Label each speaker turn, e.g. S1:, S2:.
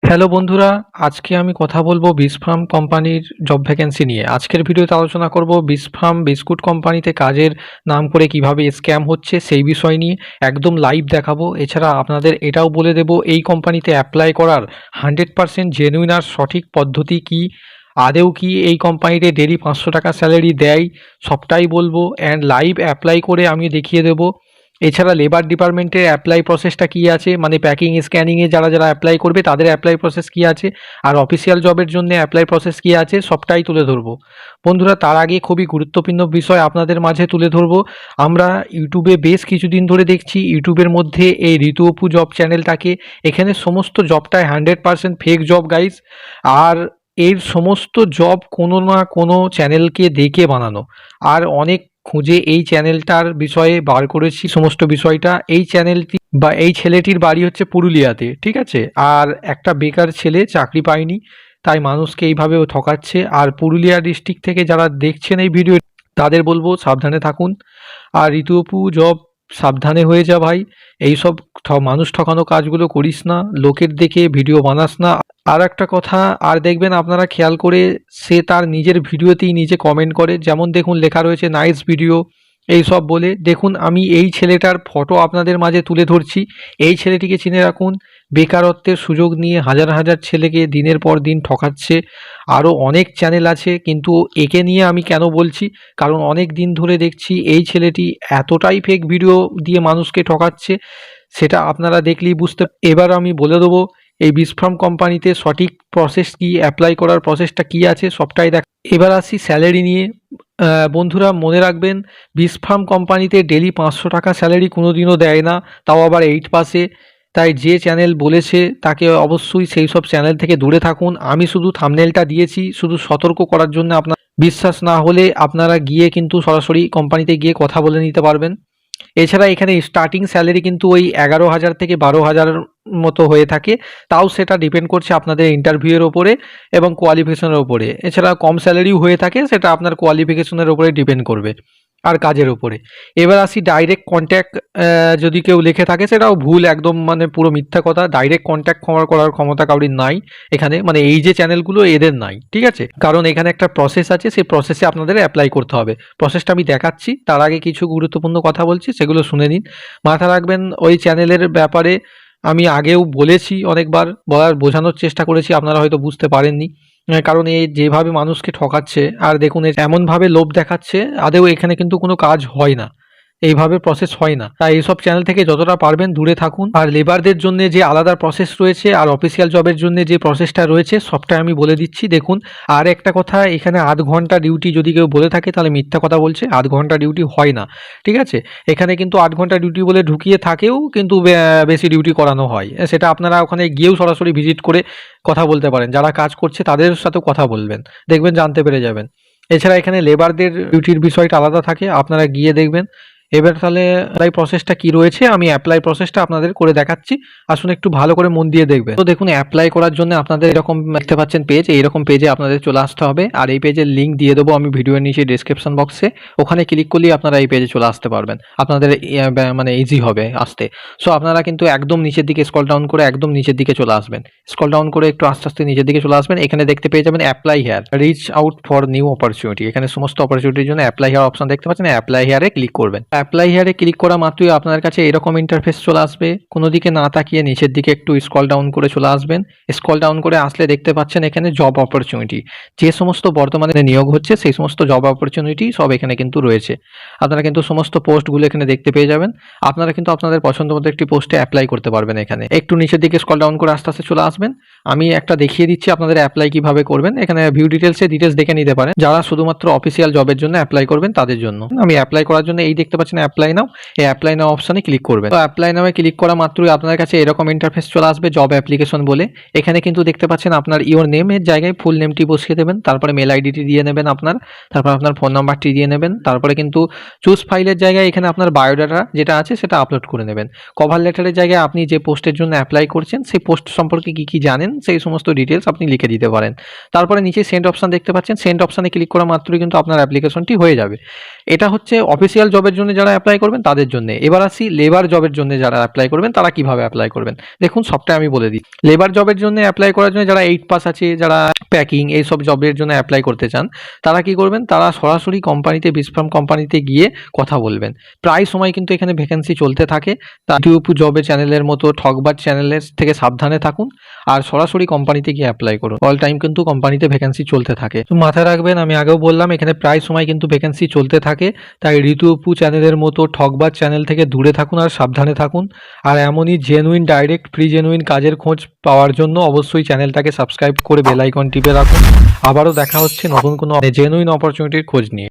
S1: Hello বন্ধুরা, আজকে আমি কথা বলবো বিসফার্ম কোম্পানির জব ভ্যাকেন্সি নিয়ে। আজকের ভিডিওতে আলোচনা করব বিসফার্ম বিস্কুট কোম্পানিতে কাজের নাম করে কিভাবে স্ক্যাম হচ্ছে সেই বিষয় নিয়ে একদম লাইভ দেখাবো। এছাড়া আপনাদের এটাও বলে দেব এই কোম্পানিতে অ্যাপ্লাই করার 100% জেনুইন আর সঠিক পদ্ধতি কি, আদেও কি এই কোম্পানিতে ডেলি 500 টাকা স্যালারি দেয়, সবটাই বলবো অ্যান্ড লাইভ অ্যাপ্লাই করে আমি দেখিয়ে দেবো। এছাড়া লেবার ডিপার্টমেন্টের অ্যাপ্লাই প্রসেসটা কী আছে, মানে প্যাকিং স্ক্যানিংয়ে যারা যারা অ্যাপ্লাই করবে তাদের অ্যাপ্লাই প্রসেস কী আছে, আর অফিসিয়াল জবের জন্য অ্যাপ্লাই প্রসেস কী আছে, সবটাই তুলে ধরবো। বন্ধুরা, তার আগে খুবই গুরুত্বপূর্ণ বিষয় আপনাদের মাঝে তুলে ধরবো। আমরা ইউটিউবে বেশ কিছুদিন ধরে দেখছি ইউটিউবের মধ্যে এই ঋতু অপু জব চ্যানেলটাকে, এখানে সমস্ত জবটাই 100% ফেক জব গাইস। আর এর সমস্ত জব কোনো না কোনো চ্যানেলকে দেখে বানানো। আর অনেক খুঁজে এই চ্যানেলটার বিষয়ে বার করেছি সমস্ত বিষয়টা। এই চ্যানেলটি বা এই ছেলেটির বাড়ি হচ্ছে পুরুলিয়াতে, ঠিক আছে। আর একটা বেকার ছেলে, চাকরি পায়নি, তাই মানুষকে এইভাবে ও ঠকাচ্ছে। আর পুরুলিয়া ডিস্ট্রিক্ট থেকে যারা দেখছেন এই ভিডিও, তাদের বলবো সাবধানে থাকুন। আর ঋতুপু জব, সাবধানে হয়ে যা ভাই। এইসব মানুষ ঠকানো কাজগুলো করিস না, লোকের দেখে ভিডিও বানাস না। আর একটা কথা আর দেখবেন আপনারা খেয়াল করে, সে তার নিজের ভিডিওতেই নিজে কমেন্ট করে, যেমন দেখুন লেখা রয়েছে নাইস ভিডিও এই সব বলে। দেখুন আমি এই ছেলেটার ফটো আপনাদের মাঝে তুলে ধরছি। এই ছেলেটিকে চিনে রাখুন, বেকারত্বের সুযোগ নিয়ে হাজার হাজার ছেলেকে দিনের পর দিন ঠকাচ্ছে। আরও অনেক চ্যানেল আছে, কিন্তু একে নিয়ে আমি কেন বলছি, কারণ অনেক দিন ধরে দেখছি এই ছেলেটি এতটাই ফেক ভিডিও দিয়ে মানুষকে ঠকাচ্ছে, সেটা আপনারা দেখলেই বুঝতে। এবার আমি বলে দেবো এই বিসফার্ম কোম্পানিতে সঠিক প্রসেস কি, অ্যাপ্লাই করার প্রসেসটা কি আছে, সবটাই দেখ। এবার আসি স্যালারি নিয়ে। বন্ধুরা মনে রাখবেন, বিসফার্ম কোম্পানিতে ডেলি 500 টাকা স্যালারি কোনো দিনও দেয় না, তাও আবার 8 পাসে। তাই যে চ্যানেল বলেছে তাকে অবশ্যই সেই সব চ্যানেল থেকে দূরে থাকুন। আমি শুধু থাম্বনেলটা দিয়েছি শুধু সতর্ক করার জন্য। আপনার বিশ্বাস না হলে আপনারা গিয়ে কিন্তু সরাসরি কোম্পানিতে গিয়ে কথা বলে নিতে পারবেন। এছাড়া এখানে স্টার্টিং স্যালারি কিন্তু ওই 11,000 থেকে 12,000 মতো হয়ে থাকে, তাও সেটা ডিপেন্ড করছে আপনাদের ইন্টারভিউয়ের ওপরে এবং কোয়ালিফিকেশনের ওপরে। এছাড়া কম স্যালারিও হয়ে থাকে, সেটা আপনার কোয়ালিফিকেশনের ওপরে ডিপেন্ড করবে আর কাজের ওপরে। এবার আসি ডাইরেক্ট কন্ট্যাক্ট। যদি কেউ লিখে থাকে সেটাও ভুল, একদম মানে পুরো মিথ্যা কথা। ডাইরেক্ট কন্ট্যাক্ট করার ক্ষমতা কাউরির নাই এখানে, মানে এই যে চ্যানেলগুলো এদের নাই, ঠিক আছে। কারণ এখানে একটা প্রসেস আছে, সেই প্রসেসে আপনাদের অ্যাপ্লাই করতে হবে। প্রসেসটা আমি দেখাচ্ছি, তার আগে কিছু গুরুত্বপূর্ণ কথা বলছি, সেগুলো শুনে নিন। মাথা রাখবেন ওই চ্যানেলের ব্যাপারে আমি আগেও বলেছি অনেকবার, বোঝানোর চেষ্টা করেছি, আপনারা হয়তো বুঝতে পারেননি। কারণ এই যেভাবে মানুষকে ঠকাচ্ছে, আর দেখুন এমনভাবে লোভ দেখাচ্ছে, আদেও এখানে কিন্তু কোনো কাজ হয় না, এইভাবে প্রসেস হয় না। তাই এইসব চ্যানেল থেকে যতটা পারবেন দূরে থাকুন। আর লেবারদের জন্য যে আলাদা প্রসেস রয়েছে আর অফিসিয়াল জবের জন্য যে প্রসেসটা রয়েছে সবটাই আমি বলে দিচ্ছি দেখুন। আর একটা কথা, এখানে 8 ঘন্টা ডিউটি যদি কেউ বলে থাকে তাহলে মিথ্যা কথা বলছে। 8 ঘন্টা ডিউটি হয় না, ঠিক আছে। এখানে কিন্তু 8 ঘন্টা ডিউটি বলে ঢুকিয়ে থাকেও, কিন্তু বেশি ডিউটি করানো হয়। সেটা আপনারা ওখানে গিয়েও সরাসরি ভিজিট করে কথা বলতে পারেন, যারা কাজ করছে তাদের সাথেও কথা বলবেন, দেখবেন জানতে পেরে যাবেন। এছাড়া এখানে লেবারদের ডিউটির বিষয়টা আলাদা থাকে, আপনারা গিয়ে দেখবেন। এবার তাহলে অ্যাপ্লাই প্রসেসটা কি রয়েছে, আমি অ্যাপ্লাই প্রসেসটা আপনাদের করে দেখাচ্ছি। আসুন একটু ভালো করে মন দিয়ে দেখবেন। তো দেখুন, অ্যাপ্লাই করার জন্য আপনাদের এরকম দেখতে পাচ্ছেন পেজ, এইরকম পেজে আপনাদের চলে আসতে হবে। আর এই পেজের লিঙ্ক দিয়ে দেবো আমি ভিডিওর নিচে ডেসক্রিপশন বক্সে, ওখানে ক্লিক করলেই আপনারা এই পেজে চলে আসতে পারবেন। আপনাদের মানে ইজি হবে আসতে। সো আপনারা কিন্তু একদম নিচের দিকে স্ক্রল ডাউন করে একদম নিচের দিকে চলে আসবেন। স্ক্রল ডাউন করে একটু আস্তে আস্তে নিচের দিকে চলে আসবেন। এখানে দেখতে পেয়ে যাবেন apply here, reach out for new opportunity. এখানে সমস্ত অপরচুনিটির জন্য অ্যাপ্লাই হেয়ার অপশন দেখতে পাচ্ছেন, অ্যাপ্লাই হেয়ারে ক্লিক করবেন। অ্যাপ্লাই হেয়ারে ক্লিক করা মাত্রই আপনার কাছে এরকম ইন্টারফেস চলে আসবে। কোনো দিকে না তাকিয়ে নিচের দিকে একটু স্ক্রল ডাউন করে চলে আসবেন। স্ক্রল ডাউন করে আসলে দেখতে পাচ্ছেন এখানে জব অপরচুনিটি, যে সমস্ত বর্তমানে নিয়োগ হচ্ছে সেই সমস্ত জব অপরচুনিটি সব এখানে কিন্তু রয়েছে। আপনারা কিন্তু সমস্ত পোস্টগুলো এখানে দেখতে পেয়ে যাবেন। আপনারা কিন্তু আপনাদের পছন্দ মতো একটি পোস্টে অ্যাপ্লাই করতে পারবেন। এখানে একটু নিচের দিকে স্ক্রল ডাউন করে আস্তে আস্তে চলে আসবেন। আমি একটা দেখিয়ে দিচ্ছি আপনাদের অ্যাপ্লাই কিভাবে করবেন। এখানে ভিউ ডিটেলসে ডিটেলস দেখে নিতে পারেন, যারা শুধুমাত্র অফিসিয়াল জবের জন্য অ্যাপ্লাই করবেন তাদের জন্য। আমি অ্যাপ্লাই করার জন্য এই দেখতে পাচ্ছেন অ্যাপ্লাই নাও, এই অ্যাপ্লাই নাও অপশনে ক্লিক করবেন। তো অ্যাপ্লাই নামে ক্লিক করা মাত্রই আপনার কাছে এরকম ইন্টারফেস চলে আসবে, জব অ্যাপ্লিকেশন বলে। এখানে কিন্তু দেখতে পাচ্ছেন আপনার ইওর নেমের জায়গায় ফুল নেমটি বসিয়ে দেবেন, তারপরে মেল আইডিটি দিয়ে নেবেন আপনার, তারপর আপনার ফোন নাম্বারটি দিয়ে নেবেন, তারপরে কিন্তু চুজ ফাইলের জায়গায় এখানে আপনার বায়োডাটা যেটা আছে সেটা আপলোড করে নেবেন। কভার লেটারের জায়গায় আপনি যে পোস্টের জন্য অ্যাপ্লাই করছেন সেই পোস্ট সম্পর্কে কি কি জানেন সেই সমস্ত ডিটেলস আপনি লিখে দিতে পারেন। তারপরে নিচে সেন্ড অপশন দেখতে পাচ্ছেন, সেন্ড অপশনে ক্লিক করা মাত্রই কিন্তু আপনার অ্যাপ্লিকেশনটি হয়ে যাবে। এটা হচ্ছে অফিসিয়াল জবের জন্য যারা অ্যাপ্লাই করবেন তাদের জন্য। এবার আসি লেবার জবের জন্য যারা অ্যাপ্লাই করবেন তারা কিভাবে অ্যাপ্লাই করবেন। দেখুন সবটাই আমি বলে দিই। লেবার জবের জন্য অ্যাপ্লাই করার জন্য যারা 8 পাস আছে, যারা প্যাকিং এইসব জবের জন্য অ্যাপ্লাই করতে চান, তারা কি করবেন, তারা সরাসরি কোম্পানিতে বিসফার্ম কোম্পানিতে গিয়ে কথা বলবেন। প্রায় সময় কিন্তু এখানে ভ্যাকেন্সি চলতে থাকে। তা ইউটিউব জবে চ্যানেলের মতো ঠকবাজ চ্যানেলের থেকে সাবধানে থাকুন আর সরাসরি কোম্পানিতে গিয়ে অ্যাপ্লাই করুন। অল টাইম কিন্তু কোম্পানিতে ভ্যাকেন্সি চলতে থাকে। তো মাথায় রাখবেন, আমি আগেও বললাম এখানে প্রায় সময় কিন্তু ভ্যাকেন্সি চলতে থাকে। তাই ঋতুপু চ্যানেলের মতো ঠকবাজ চ্যানেল থেকে দূরে থাকুন আর সাবধানে থাকুন। আর এমনই জেনুইন ডাইরেক্ট ফ্রি জেনুইন কাজের খোঁজ পাওয়ার জন্য অবশ্যই চ্যানেলটাকে সাবস্ক্রাইব করে বেল আইকন টিপে রাখুন। আবারও দেখা হচ্ছে নতুন কোনো জেনুইন অপরচুনিটির খোঁজ নিয়ে।